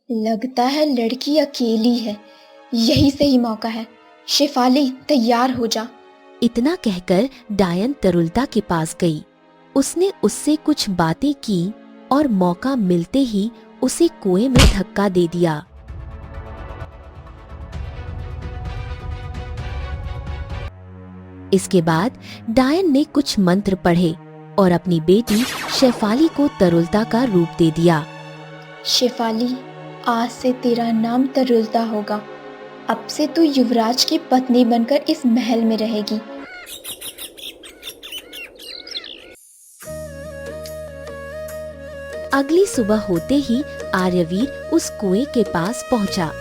लगता है लड़की अकेली है। यही सही मौका है। शेफाली, तैयार हो जा। इतना कहकर डायन तरुलता के पास गई। उसने उससे कुछ बातें की और मौका मिलते ही उसे कुएं में धक्का दे दिया। इसके बाद डायन ने कुछ मंत्र पढ़े और अपनी बेटी शेफाली को तरुलता का रूप दे दिया। शेफाली, आज से तेरा नाम तरुलता होगा। अब से तू युवराज की पत्नी बनकर इस महल में रहेगी। अगली सुबह होते ही आर्यवीर उस कुएं के पास पहुंचा।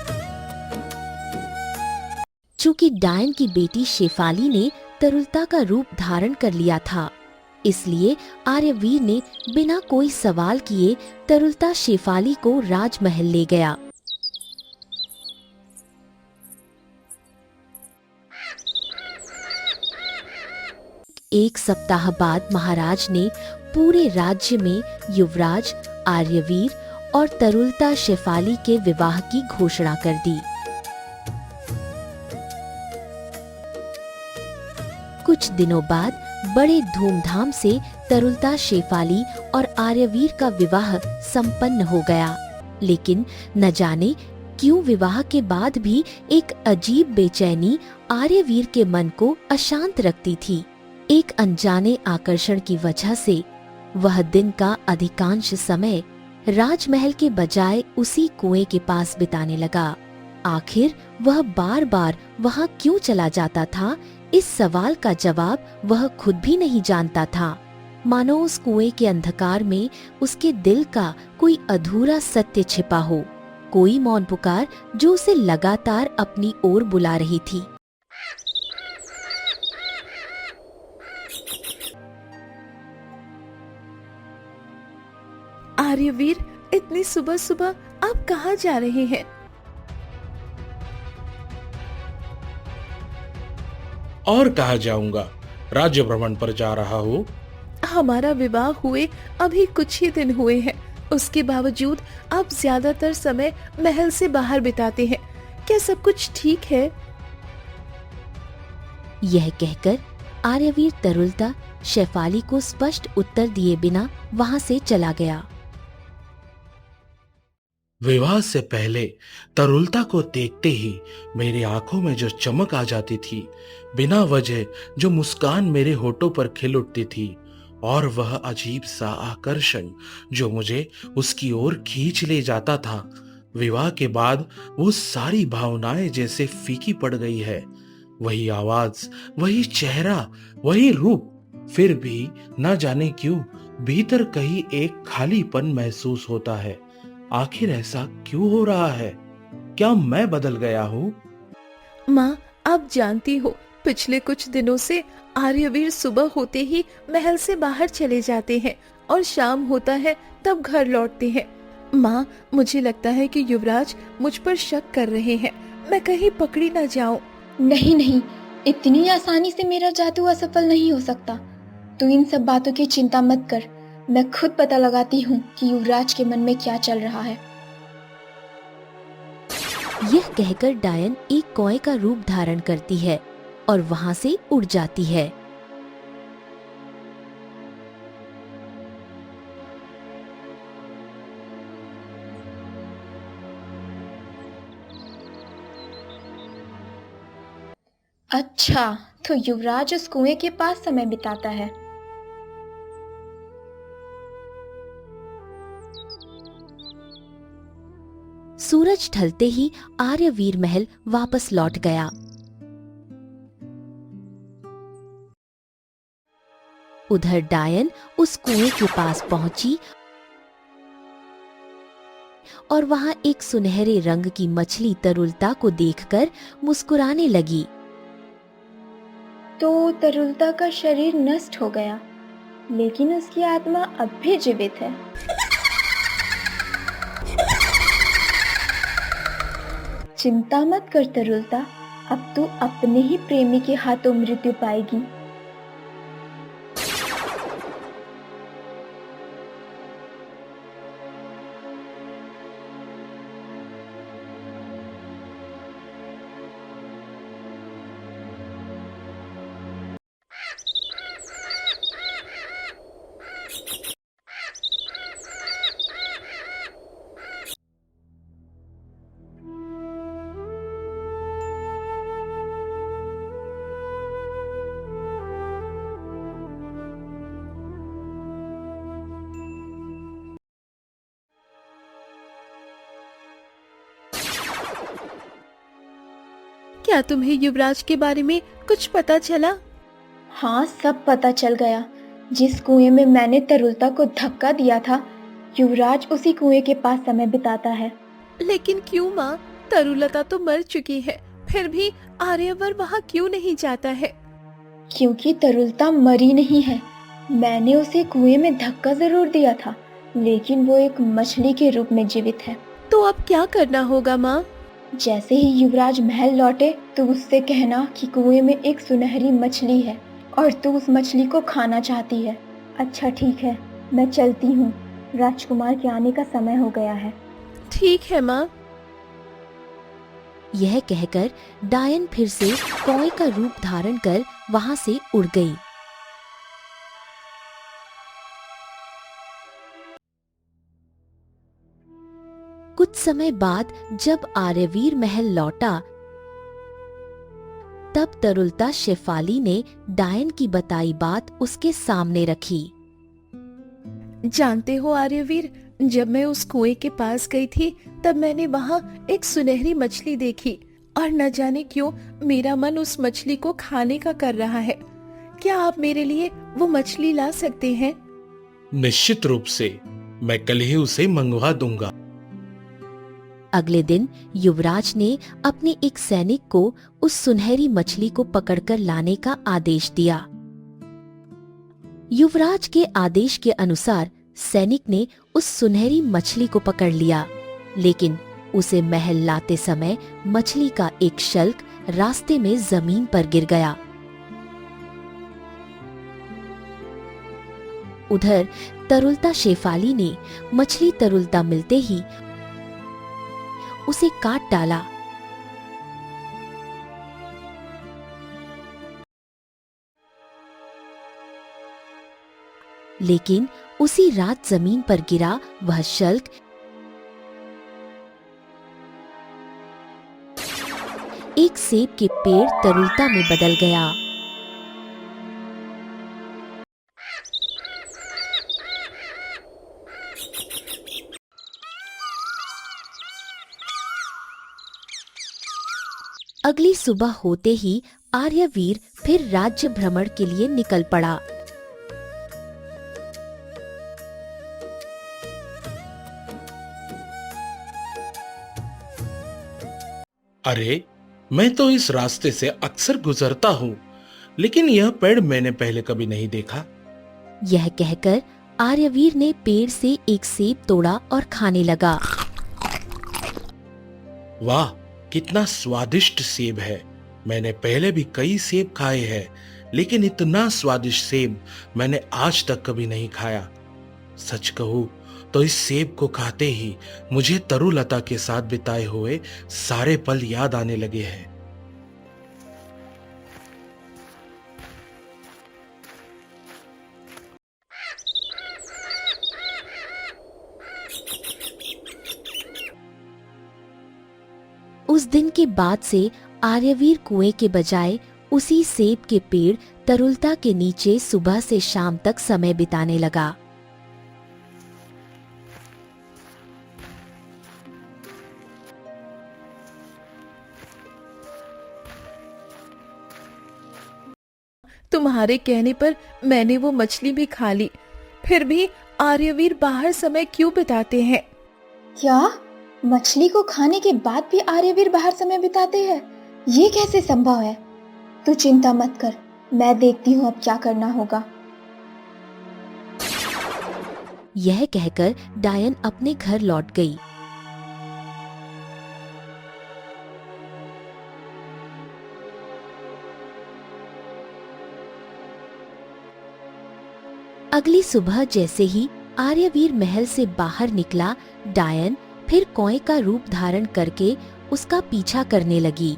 चूंकि डायन की बेटी शेफाली ने तरुलता का रूप धारण कर लिया था, इसलिए आर्यवीर ने बिना कोई सवाल किए तरुलता शेफाली को राजमहल ले गया। एक सप्ताह बाद महाराज ने पूरे राज्य में युवराज, आर्यवीर और तरुलता शेफाली के विवाह की घोषणा कर दी। कुछ दिनों बाद बड़े धूमधाम से तरुलता शेफाली और आर्यवीर का विवाह संपन्न हो गया। लेकिन न जाने क्यों विवाह के बाद भी एक अजीब बेचैनी आर्यवीर के मन को अशांत रखती थी। एक अनजाने आकर्षण की वजह से वह दिन का अधिकांश समय राजमहल के बजाय उसी कुएं के पास बिताने लगा। आखिर वह बार बार वहां क्यों चला जाता था, इस सवाल का जवाब वह खुद भी नहीं जानता था। मानो उस कुएं के अंधकार में उसके दिल का कोई अधूरा सत्य छिपा हो, कोई मौन पुकार जो उसे लगातार अपनी ओर बुला रही थी। आर्यवीर, इतनी सुबह सुबह आप कहाँ जा रहे हैं? और कहाँ जाऊंगा, राज्य भ्रमण पर जा रहा हूँ। हमारा विवाह हुए अभी कुछ ही दिन हुए हैं, उसके बावजूद आप ज्यादातर समय महल से बाहर बिताते हैं। क्या सब कुछ ठीक है? यह कहकर आर्यवीर तरुलता शेफाली को स्पष्ट उत्तर दिए बिना वहां से चला गया। विवाह से पहले तरुलता को देखते ही मेरी आंखों में जो चमक आ जाती थी, बिना वजह जो मुस्कान मेरे होठों पर खिल उठती थी, और वह अजीब सा आकर्षण जो मुझे उसकी ओर खींच ले जाता था, विवाह के बाद वो सारी भावनाएं जैसे फीकी पड़ गई है। वही आवाज, वही चेहरा, वही रूप, फिर भी न जाने क्यों भीतर कहीं एक खालीपन महसूस होता है। आखिर ऐसा क्यों हो रहा है? क्या मैं बदल गया हूँ? माँ, आप जानती हो, पिछले कुछ दिनों से आर्यवीर सुबह होते ही महल से बाहर चले जाते हैं और शाम होता है तब घर लौटते हैं। माँ, मुझे लगता है कि युवराज मुझ पर शक कर रहे हैं। मैं कहीं पकड़ी न जाऊं। नहीं नहीं, इतनी आसानी से मेरा जादू असफल नहीं हो सकता। तू इन सब बातों की चिंता मत कर। मैं खुद पता लगाती हूँ कि युवराज के मन में क्या चल रहा है। यह कहकर डायन एक कौए का रूप धारण करती है और वहां से उड़ जाती है। अच्छा, तो युवराज उस कुएं के पास समय बिताता है। सूरज ढलते ही आर्यवीर महल वापस लौट गया। उधर डायन उस कुएं के पास पहुंची और वहां एक सुनहरे रंग की मछली तरुलता को देखकर मुस्कुराने लगी। तो तरुलता का शरीर नष्ट हो गया, लेकिन उसकी आत्मा अब भी जीवित है। चिंता मत कर तरुलता, अब तू अपने ही प्रेमी के हाथों मृत्यु पाएगी। क्या तुम्हें युवराज के बारे में कुछ पता चला? हाँ, सब पता चल गया। जिस कुएं में मैंने तरुलता को धक्का दिया था, युवराज उसी कुएं के पास समय बिताता है। लेकिन क्यों माँ? तरुलता तो मर चुकी है, फिर भी आर्यवर वहाँ क्यों नहीं जाता है? क्योंकि तरुलता मरी नहीं है। मैंने उसे कुएं में धक्का जरूर दिया था, लेकिन वो एक मछली के रूप में जीवित है। तो अब क्या करना होगा माँ? जैसे ही युवराज महल लौटे तो उससे कहना कि कुएं में एक सुनहरी मछली है और तू उस मछली को खाना चाहती है। अच्छा ठीक है, मैं चलती हूँ। राजकुमार के आने का समय हो गया है। ठीक है माँ। यह कहकर डायन फिर से कौए का रूप धारण कर वहां से उड़ गई। कुछ समय बाद जब आर्यवीर महल लौटा तब तरुलता शेफाली ने डायन की बताई बात उसके सामने रखी। जानते हो आर्यवीर, जब मैं उस कुएं के पास गई थी तब मैंने वहाँ एक सुनहरी मछली देखी और न जाने क्यों मेरा मन उस मछली को खाने का कर रहा है। क्या आप मेरे लिए वो मछली ला सकते हैं? निश्चित रूप से, मैं कल ही उसे मंगवा दूंगा। अगले दिन युवराज ने अपने एक सैनिक को उस सुनहरी मछली को पकड़कर लाने का आदेश दिया। युवराज के आदेश के अनुसार सैनिक ने उस सुनहरी मछली को पकड़ लिया, लेकिन उसे महल लाते समय मछली का एक शल्क रास्ते में जमीन पर गिर गया। उधर तरुलता शेफाली ने मछली तरुलता मिलते ही उसे काट डाला। लेकिन उसी रात जमीन पर गिरा वह शल्क एक सेब के पेड़ तरुलता में बदल गया। अगली सुबह होते ही आर्यवीर फिर राज्य भ्रमण के लिए निकल पड़ा। अरे, मैं तो इस रास्ते से अक्सर गुजरता हूँ, लेकिन यह पेड़ मैंने पहले कभी नहीं देखा। यह कहकर आर्यवीर ने पेड़ से एक सेब तोड़ा और खाने लगा। वाह, कितना स्वादिष्ट सेब है। मैंने पहले भी कई सेब खाए हैं, लेकिन इतना स्वादिष्ट सेब मैंने आज तक कभी नहीं खाया। सच कहूँ तो इस सेब को खाते ही मुझे तरुलता के साथ बिताए हुए सारे पल याद आने लगे हैं। उस दिन के बाद से आर्यवीर कुएं के बजाय उसी सेब के पेड़ तरुलता के नीचे सुबह से शाम तक समय बिताने लगा। तुम्हारे कहने पर मैंने वो मछली भी खा ली, फिर भी आर्यवीर बाहर समय क्यों बिताते हैं? क्या मछली को खाने के बाद भी आर्यवीर बाहर समय बिताते हैं? ये कैसे संभव है? तू चिंता मत कर, मैं देखती हूँ अब क्या करना होगा। यह कहकर डायन अपने घर लौट गई। अगली सुबह जैसे ही आर्यवीर महल से बाहर निकला, डायन फिर कौए का रूप धारण करके उसका पीछा करने लगी।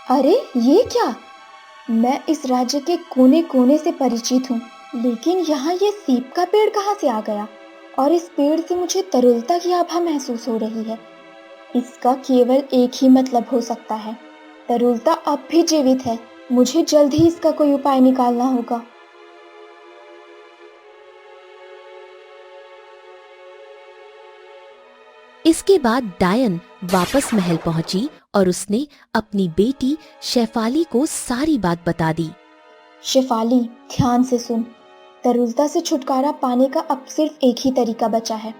अरे ये क्या? मैं इस राज्य के कोने कोने से परिचित हूँ, लेकिन यहाँ ये सेब का पेड़ कहाँ से आ गया? और इस पेड़ से मुझे तरुलता की आभा महसूस हो रही है। इसका केवल एक ही मतलब हो सकता है, तरुलता अब भी जीवित है। मुझे जल्द ही इसका कोई उपाय निकालना होगा। इसके बाद डायन वापस महल पहुंची और उसने अपनी बेटी शेफाली को सारी बात बता दी। शेफाली, ध्यान से सुन। तरुलता से छुटकारा पाने का अब सिर्फ एक ही तरीका बचा है।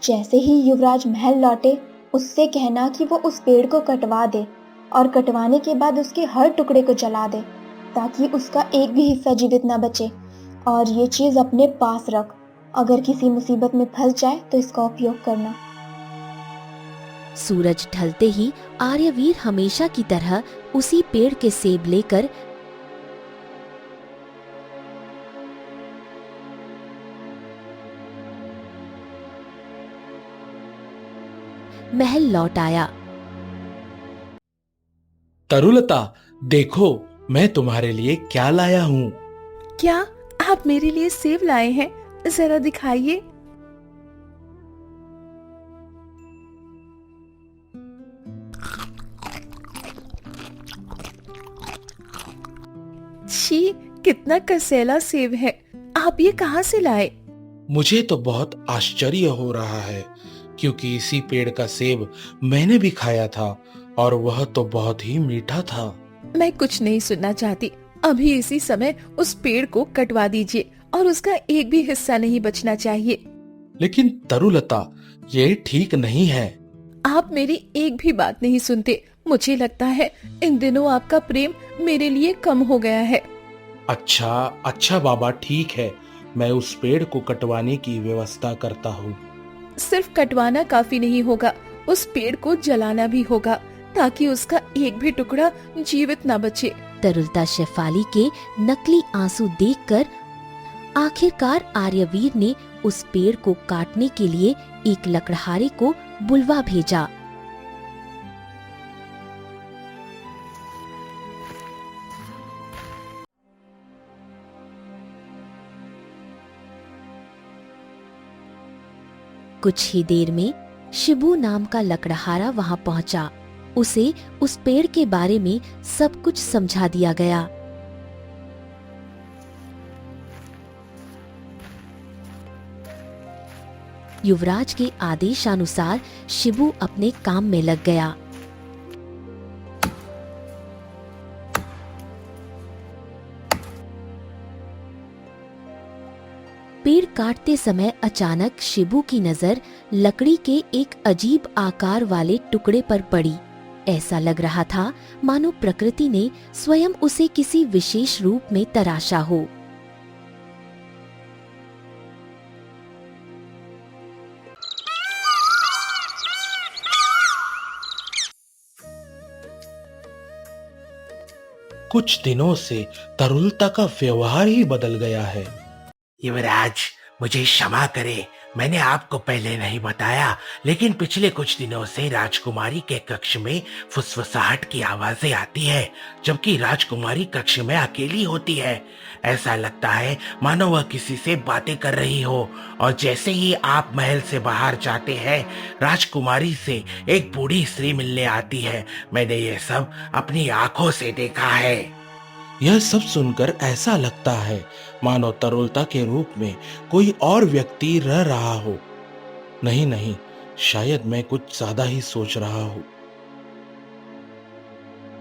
जैसे ही युवराज महल लौटे, उससे कहना कि वो उस पेड़ को कटवा दे और कटवाने के बाद उसके हर टुकड़े को जला दे, ताकि उसका एक भी हिस्सा जीवित ना बचे। और ये चीज़ अपने पास रख। अगर किसी मुसीबत में फंस जाए तो इसका उपयोग करना। सूरज ढलते ही आर्यवीर हमेशा की तरह उसी पेड़ के सेब लेकर महल लौट आया। तरुलता, देखो मैं तुम्हारे लिए क्या लाया हूँ। क्या आप मेरे लिए सेब लाए हैं? जरा दिखाइए। छी, कितना कसैला सेब है। आप ये कहाँ से लाए? मुझे तो बहुत आश्चर्य हो रहा है, क्योंकि इसी पेड़ का सेब मैंने भी खाया था और वह तो बहुत ही मीठा था। मैं कुछ नहीं सुनना चाहती। अभी इसी समय उस पेड़ को कटवा दीजिए और उसका एक भी हिस्सा नहीं बचना चाहिए। लेकिन तरुलता, ये ठीक नहीं है। आप मेरी एक भी बात नहीं सुनते। मुझे लगता है इन दिनों आपका प्रेम मेरे लिए कम हो गया है। अच्छा अच्छा बाबा, ठीक है, मैं उस पेड़ को कटवाने की व्यवस्था करता हूँ। सिर्फ कटवाना काफी नहीं होगा, उस पेड़ को जलाना भी होगा, ताकि उसका एक भी टुकड़ा जीवित ना बचे। तरुलता शेफाली के नकली आंसू देखकर आखिरकार आर्यवीर ने उस पेड़ को काटने के लिए एक लकड़हारे को बुलवा भेजा। कुछ ही देर में शिबू नाम का लकड़हारा वहां पहुंचा। उसे उस पेड़ के बारे में सब कुछ समझा दिया गया। युवराज के आदेशानुसार शिबू अपने काम में लग गया। पेड़ काटते समय अचानक शिबू की नजर लकड़ी के एक अजीब आकार वाले टुकड़े पर पड़ी। ऐसा लग रहा था मानो प्रकृति ने स्वयं उसे किसी विशेष रूप में तराशा हो। कुछ दिनों से तरुलता का व्यवहार ही बदल गया है। युवराज, मुझे क्षमा करे, मैंने आपको पहले नहीं बताया, लेकिन पिछले कुछ दिनों से राजकुमारी के कक्ष में फुसफुसाहट की आवाजें आती है, जबकि राजकुमारी कक्ष में अकेली होती है। ऐसा लगता है मानो वह किसी से बातें कर रही हो, और जैसे ही आप महल से बाहर जाते हैं, राजकुमारी से एक बूढ़ी स्त्री मिलने आती है। मैंने ये सब अपनी आंखों से देखा है। यह सब सुनकर ऐसा लगता है मानो तरुलता के रूप में कोई और व्यक्ति रह रहा हो। नहीं नहीं, शायद मैं कुछ ज्यादा ही सोच रहा हूँ।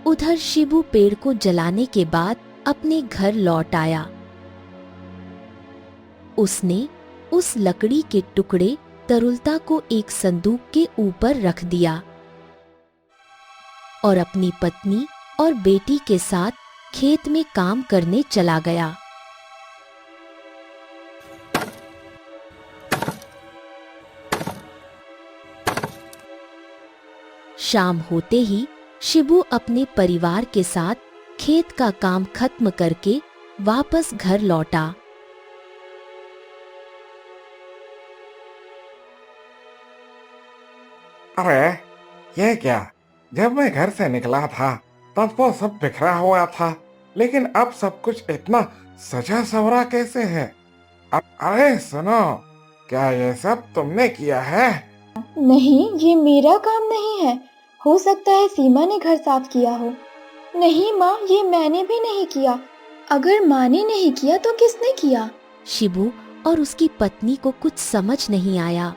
उधर शिबू पेड़ को जलाने के बाद अपने घर लौट आया। उसने उस लकड़ी के टुकड़े तरुलता को एक संदूक के ऊपर रख दिया और अपनी पत्नी और बेटी के साथ खेत में काम करने चला गया। शाम होते ही शिबू अपने परिवार के साथ खेत का काम खत्म करके वापस घर लौटा। अरे ये क्या, जब मैं घर से निकला था तब वो सब बिखरा हुआ था, लेकिन अब सब कुछ इतना सजा सवरा कैसे है? अरे सुनो, क्या ये सब तुमने किया है? नहीं, ये मेरा काम नहीं है। हो सकता है सीमा ने घर साफ किया हो। नहीं माँ, ये मैंने भी नहीं किया। अगर माँ ने नहीं किया तो किसने किया? शिबू और उसकी पत्नी को कुछ समझ नहीं आया।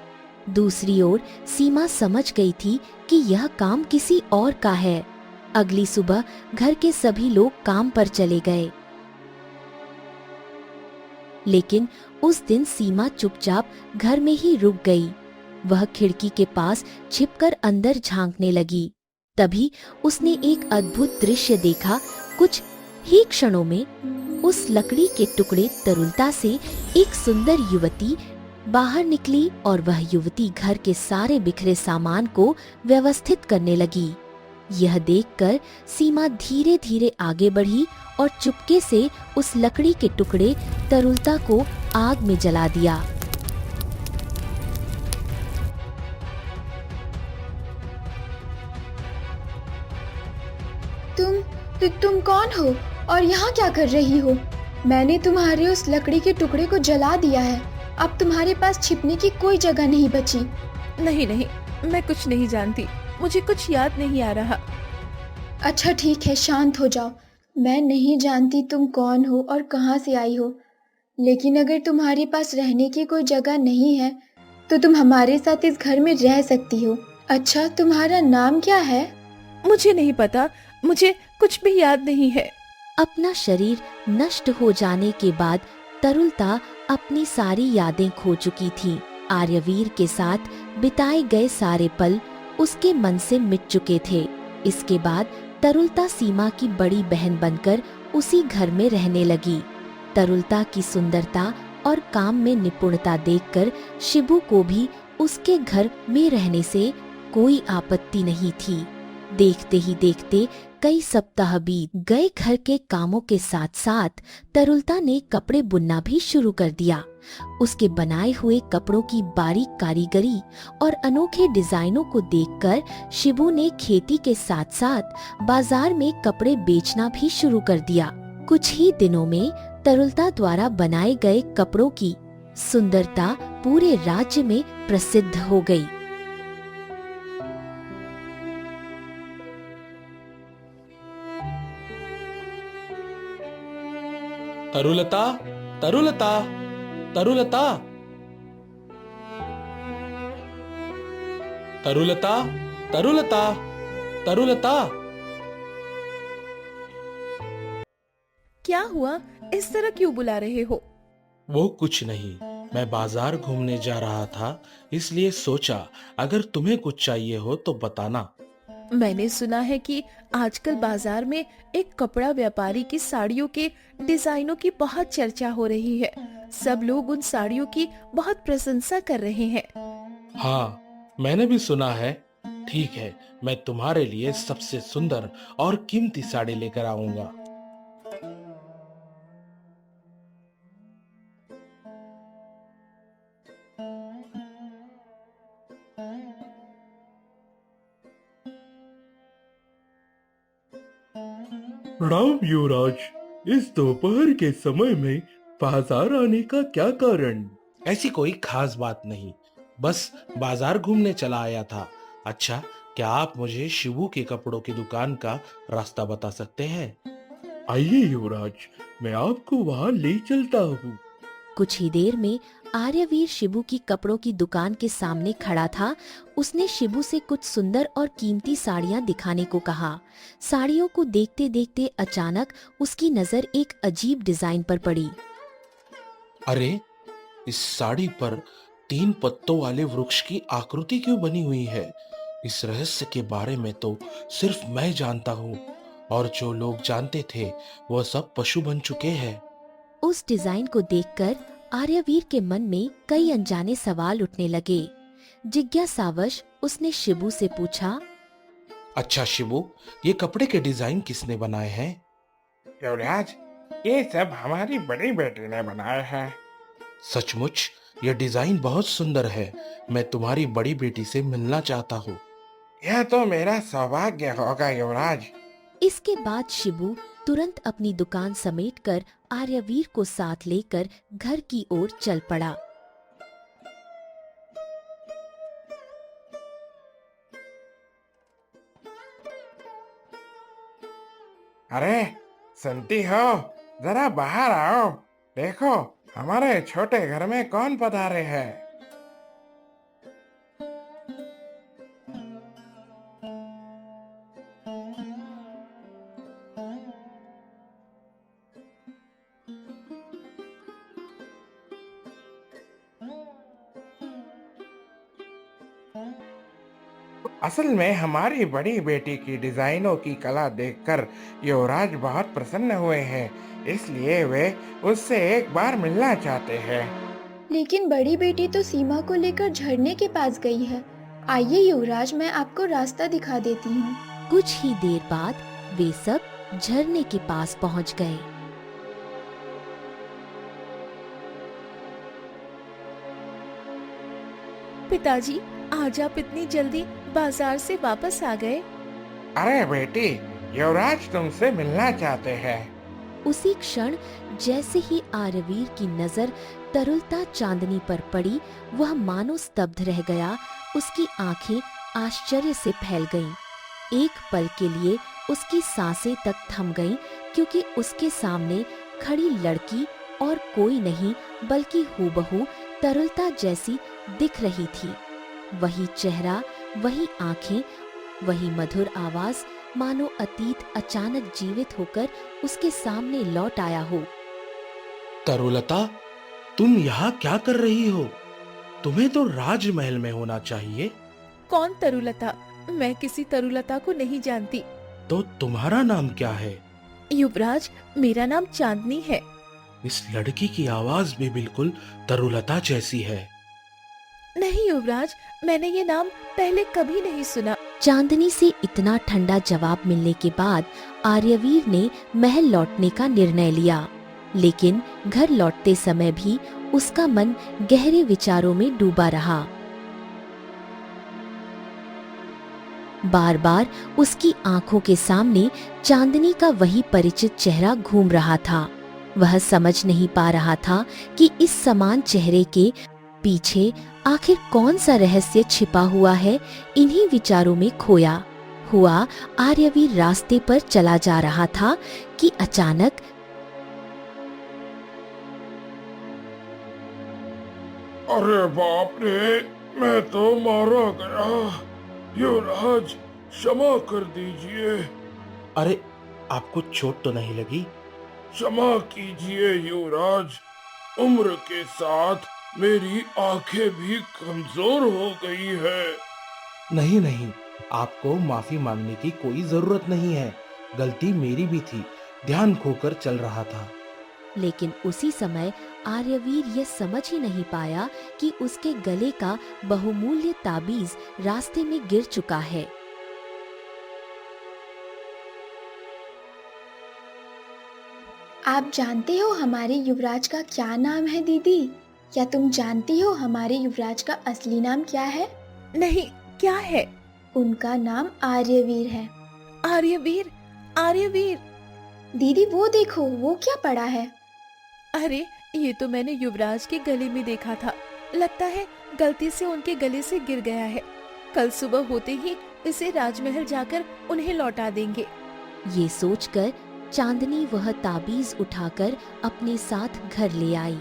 दूसरी ओर सीमा समझ गई थी कि यह काम किसी और का है। अगली सुबह घर के सभी लोग काम पर चले गए, लेकिन उस दिन सीमा चुपचाप घर में ही रुक गई। वह खिड़की के पास छिपकर अंदर झांकने लगी। तभी उसने एक अद्भुत दृश्य देखा। कुछ ही क्षणों में उस लकड़ी के टुकड़े तरुलता से एक सुंदर युवती बाहर निकली और वह युवती घर के सारे बिखरे सामान को व्यवस्थित करने लगी। यह देखकर सीमा धीरे धीरे आगे बढ़ी और चुपके से उस लकड़ी के टुकड़े तरुलता को आग में जला दिया। तुम कौन हो और यहाँ क्या कर रही हो? मैंने तुम्हारे उस लकड़ी के टुकड़े को जला दिया है। अब तुम्हारे पास छिपने की कोई जगह नहीं बची। नहीं नहीं, मैं कुछ नहीं जानती, मुझे कुछ याद नहीं आ रहा। अच्छा ठीक है, शांत हो जाओ। मैं नहीं जानती तुम कौन हो और कहाँ से आई हो, लेकिन अगर तुम्हारे पास रहने की कोई जगह नहीं है तो तुम हमारे साथ इस घर में रह सकती हो। अच्छा, तुम्हारा नाम क्या है? मुझे नहीं पता, मुझे कुछ भी याद नहीं है। अपना शरीर नष्ट हो जाने के बाद तरुलता अपनी सारी यादें खो चुकी थी। आर्यवीर के साथ बिताए गए सारे पल उसके मन से मिट चुके थे। इसके बाद तरुलता सीमा की बड़ी बहन बनकर उसी घर में रहने लगी। तरुलता की सुंदरता और काम में निपुणता देखकर शिबू को भी उसके घर में रहने से कोई आपत्ति नहीं थी। देखते ही देखते कई सप्ताह बीत गए। घर के कामों के साथ साथ तरुलता ने कपड़े बुनना भी शुरू कर दिया। उसके बनाए हुए कपड़ों की बारीक कारीगरी और अनोखे डिजाइनों को देखकर शिबू ने खेती के साथ साथ बाजार में कपड़े बेचना भी शुरू कर दिया। कुछ ही दिनों में तरुलता द्वारा बनाए गए कपड़ों की सुंदरता पूरे राज्य में प्रसिद्ध हो गई। तरुलता, तरुलता, तरुलता, तरुलता, तरुलता, तरुलता। क्या हुआ? इस तरह क्यों बुला रहे हो? वो कुछ नहीं, मैं बाजार घूमने जा रहा था, इसलिए सोचा अगर तुम्हें कुछ चाहिए हो तो बताना। मैंने सुना है कि आजकल बाजार में एक कपड़ा व्यापारी की साड़ियों के डिजाइनों की बहुत चर्चा हो रही है। सब लोग उन साड़ियों की बहुत प्रशंसा कर रहे हैं। हाँ, मैंने भी सुना है। ठीक है, मैं तुम्हारे लिए सबसे सुंदर और कीमती साड़ी लेकर आऊंगा। प्रणाम युवराज, इस दोपहर के समय में बाजार आने का क्या कारण? ऐसी कोई खास बात नहीं, बस बाजार घूमने चला आया था। अच्छा, क्या आप मुझे शिबू के कपड़ों की दुकान का रास्ता बता सकते हैं? आइए युवराज, मैं आपको वहां ले चलता हूँ। कुछ ही देर में आर्यवीर शिबू की कपड़ों की दुकान के सामने खड़ा था। उसने शिबू से कुछ सुंदर और कीमती साड़ियां दिखाने को कहा। साड़ियों को देखते देखते अचानक उसकी नजर एक अजीब डिजाइन पर पड़ी। अरे, इस साड़ी पर 3 पत्तों वाले वृक्ष की आकृति क्यों बनी हुई है? इस रहस्य के बारे में तो सिर्फ मैं जानता हूँ, और जो लोग जानते थे वह सब पशु बन चुके हैं। उस डिजाइन को देखकर आर्यवीर के मन में कई अनजाने सवाल उठने लगे। जिज्ञासावश उसने शिबू से पूछा, अच्छा शिबू, ये कपड़े के डिजाइन किसने बनाए हैं? युवराज, ये सब हमारी बड़ी बेटी ने बनाए हैं। सचमुच यह डिजाइन बहुत सुंदर है। मैं तुम्हारी बड़ी बेटी से मिलना चाहता हूँ। यह तो मेरा सौभाग्य होगा युवराज। इसके बाद शिबू तुरंत अपनी दुकान समेटकर आर्यवीर को साथ लेकर घर की ओर चल पड़ा। अरे सुनती हो, जरा बाहर आओ। देखो, हमारे छोटे घर में कौन पधारे हैं। असल में हमारी बड़ी बेटी की डिजाइनों की कला देखकर युवराज बहुत प्रसन्न हुए हैं, इसलिए वे उससे एक बार मिलना चाहते हैं। लेकिन बड़ी बेटी तो सीमा को लेकर झरने के पास गई है। आइए युवराज, मैं आपको रास्ता दिखा देती हूँ। कुछ ही देर बाद वे सब झरने के पास पहुंच गए। पिताजी, आज आप इतनी जल्दी बाजार से वापस आ गए? अरे बेटी, युवराज तुमसे मिलना चाहते हैं। उसी क्षण जैसे ही आर्यवीर की नजर तरुलता चांदनी पर पड़ी, वह मानो स्तब्ध रह गया। उसकी आंखें आश्चर्य से फैल गईं। एक पल के लिए उसकी सांसें तक थम गईं, क्योंकि उसके सामने खड़ी लड़की और कोई नहीं बल्कि हूबहू तरुलता जैसी दिख रही थी। वही चेहरा, वही आंखें, वही मधुर आवाज, मानो अतीत अचानक जीवित होकर उसके सामने लौट आया हो। तरुलता, तुम यहाँ क्या कर रही हो? तुम्हें तो राजमहल में होना चाहिए। कौन तरुलता? मैं किसी तरुलता को नहीं जानती। तो तुम्हारा नाम क्या है? युवराज, मेरा नाम चांदनी है। इस लड़की की आवाज भी बिल्कुल तरुलता जैसी है। नहीं युवराज, मैंने ये नाम पहले कभी नहीं सुना। चांदनी से इतना ठंडा जवाब मिलने के बाद आर्यवीर ने महल लौटने का निर्णय लिया, लेकिन घर लौटते समय भी उसका मन गहरे विचारों में डूबा रहा। बार बार उसकी आंखों के सामने चांदनी का वही परिचित चेहरा घूम रहा था। वह समझ नहीं पा रहा था कि इस समान चेहरे के पीछे आखिर कौन सा रहस्य छिपा हुआ है। इन्हीं विचारों में खोया हुआ आर्यवीर रास्ते पर चला जा रहा था कि अचानक अरे बाप रे, मैं तो मारा गया। युवराज, क्षमा कर दीजिए। अरे, आपको चोट तो नहीं लगी? क्षमा कीजिए युवराज, उम्र के साथ मेरी आंखें भी कमजोर हो गई है। नहीं नहीं, आपको माफी मांगने की कोई जरूरत नहीं है। गलती मेरी भी थी, ध्यान खोकर चल रहा था। लेकिन उसी समय आर्यवीर यह समझ ही नहीं पाया कि उसके गले का बहुमूल्य ताबीज रास्ते में गिर चुका है। आप जानते हो हमारे युवराज का क्या नाम है दीदी? क्या तुम जानती हो हमारे युवराज का असली नाम क्या है? नहीं, क्या है? उनका नाम आर्यवीर है। आर्यवीर? आर्यवीर? दीदी वो देखो, वो क्या पड़ा है? अरे, ये तो मैंने युवराज के गले में देखा था। लगता है गलती से उनके गले से गिर गया है। कल सुबह होते ही इसे राजमहल जाकर उन्हें लौटा देंगे। ये सोचकर चांदनी वह ताबीज उठाकर अपने साथ घर ले आई।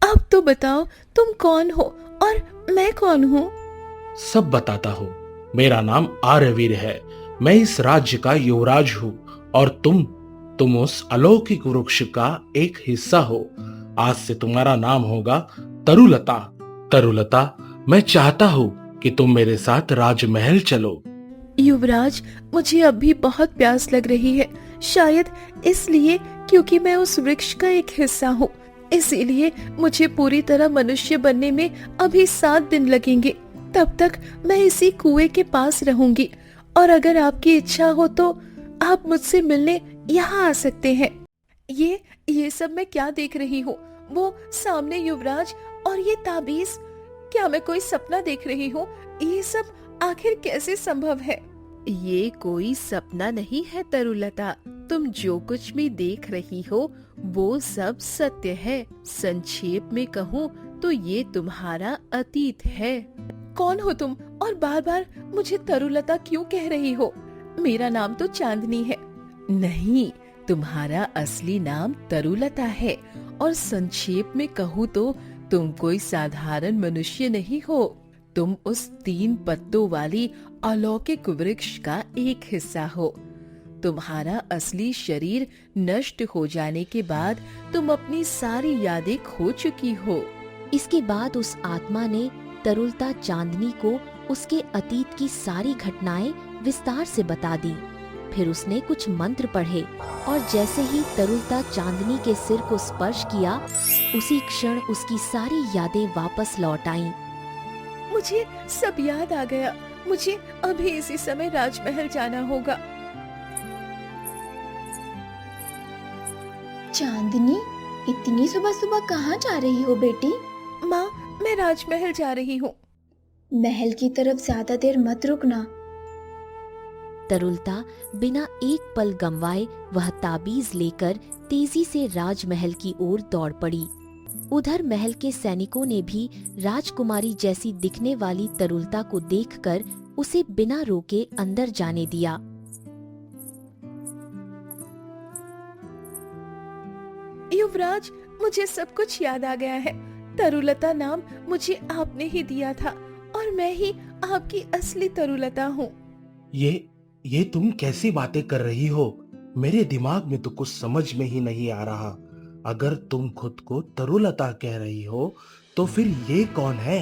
अब तो बताओ, तुम कौन हो और मैं कौन हूँ? सब बताता हूँ। मेरा नाम आर्यवीर है। मैं इस राज्य का युवराज हूँ और तुम उस अलौकिक वृक्ष का एक हिस्सा हो। आज से तुम्हारा नाम होगा तरुलता। तरुलता, मैं चाहता हूँ कि तुम मेरे साथ राजमहल चलो। युवराज, मुझे अब भी बहुत प्यास लग रही है। शायद इसलिए क्योंकि मैं उस वृक्ष का एक हिस्सा हूँ। इसीलिए मुझे पूरी तरह मनुष्य बनने में अभी 7 दिन लगेंगे। तब तक मैं इसी कुएं के पास रहूंगी और अगर आपकी इच्छा हो तो आप मुझसे मिलने यहाँ आ सकते हैं। ये सब मैं क्या देख रही हूँ? वो सामने युवराज और ये ताबीज, क्या मैं कोई सपना देख रही हूँ? ये सब आखिर कैसे संभव है? ये कोई सपना नहीं है तरुलता। तुम जो कुछ भी देख रही हो वो सब सत्य है। संक्षेप में कहूँ तो ये तुम्हारा अतीत है। कौन हो तुम और बार बार मुझे तरुलता क्यों कह रही हो? मेरा नाम तो चांदनी है। नहीं, तुम्हारा असली नाम तरुलता है और संक्षेप में कहूँ तो तुम कोई साधारण मनुष्य नहीं हो। तुम उस 3 पत्तों वाली अलौकिक वृक्ष का एक हिस्सा हो। तुम्हारा असली शरीर नष्ट हो जाने के बाद तुम अपनी सारी यादें खो चुकी हो। इसके बाद उस आत्मा ने तरुलता चांदनी को उसके अतीत की सारी घटनाएं विस्तार से बता दी। फिर उसने कुछ मंत्र पढ़े और जैसे ही तरुलता चांदनी के सिर को स्पर्श किया, उसी क्षण उसकी सारी यादें वापस लौट आईं। मुझे सब याद आ गया। मुझे अभी इसी समय राजमहल जाना होगा। चांदनी, इतनी सुबह सुबह कहाँ जा रही हो बेटी? माँ, मैं राजमहल जा रही हूँ। महल की तरफ ज्यादा देर मत रुकना। तरुलता बिना एक पल गंवाए वह ताबीज लेकर तेजी से राजमहल की ओर दौड़ पड़ी। उधर महल के सैनिकों ने भी राजकुमारी जैसी दिखने वाली तरुलता को देखकर उसे बिना रोके अंदर जाने दिया। युवराज, मुझे सब कुछ याद आ गया है। तरुलता नाम मुझे आपने ही दिया था और मैं ही आपकी असली तरुलता हूँ। ये तुम कैसी बातें कर रही हो? मेरे दिमाग में तो कुछ समझ में ही नहीं आ रहा। अगर तुम खुद को तरुलता कह रही हो तो फिर ये कौन है?